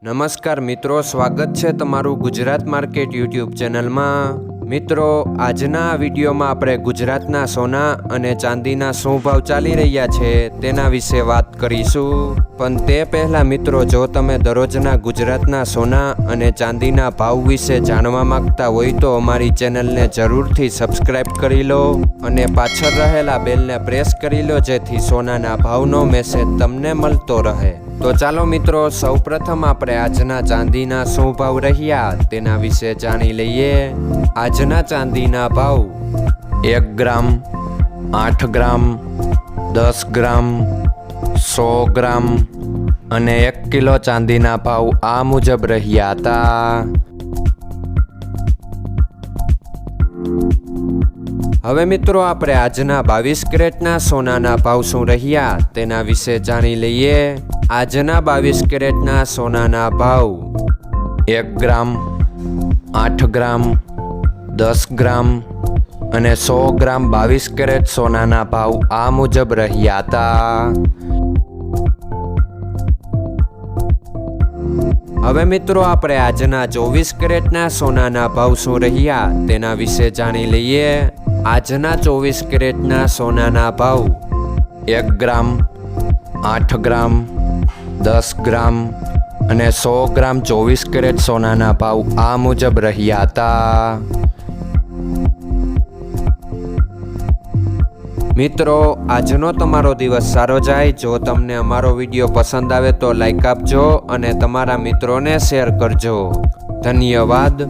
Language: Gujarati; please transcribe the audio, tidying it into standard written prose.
નમસ્કાર મિત્રો, સ્વાગત છે તમારું ગુજરાત માર્કેટ યુટ્યુબ ચેનલમાં। મિત્રો, આજના આ વિડીયોમાં આપણે ગુજરાતના સોના અને ચાંદીના શું ભાવ ચાલી રહ્યા છે તેના વિશે વાત કરીશું। પણ તે પહેલાં મિત્રો, જો તમે દરરોજના ગુજરાતના સોના અને ચાંદીના ભાવ વિશે જાણવા માંગતા હોય તો અમારી ચેનલને જરૂરથી સબસ્ક્રાઈબ કરી લો અને પાછળ રહેલા બેલને પ્રેસ કરી લો, જેથી સોનાના ભાવનો મેસેજ તમને મળતો રહે। તો ચાલો મિત્રો, સૌપ્રથમ આપણે આજના ચાંદીના શું ભાવ રહ્યા તેના વિશે જાણી લઈએ। આજના ચાંદીના ભાવ 1 ગ્રામ, 8 ગ્રામ, 10 ગ્રામ, 100 ગ્રામ અને 1 કિલો ચાંદીના ભાવ આ મુજબ રહ્યા હતા। હવે મિત્રો, આપણે આજના 22 કેરેટના સોનાના ભાવ શું રહ્યા તેના વિશે જાણી લઈએ। આજના 22 કેરેટના સોનાના ભાવ 1 ગ્રામ, 8 ગ્રામ, 10 ગ્રામ અને 100 ગ્રામ 22 કેરેટ સોનાના ભાવ આ મુજબ રહ્યા હતા। હવે મિત્રો, આપણે આજના 24 કેરેટના સોનાના ભાવ શું રહ્યા તેના વિશે જાણી લઈએ। આજના 24 કેરેટના સોનાના ભાવ 1 ગ્રામ, 8 ગ્રામ, 10 ગ્રામ અને 100 ગ્રામ 24 કેરેટ સોનાના ભાવ આ મુજબ રહ્યા હતા। મિત્રો, આજનો તમારો દિવસ સારો જાય। જો તમને અમારો વિડીયો પસંદ આવે તો લાઈક આપજો અને તમારા મિત્રોને શેર કરજો। ધન્યવાદ।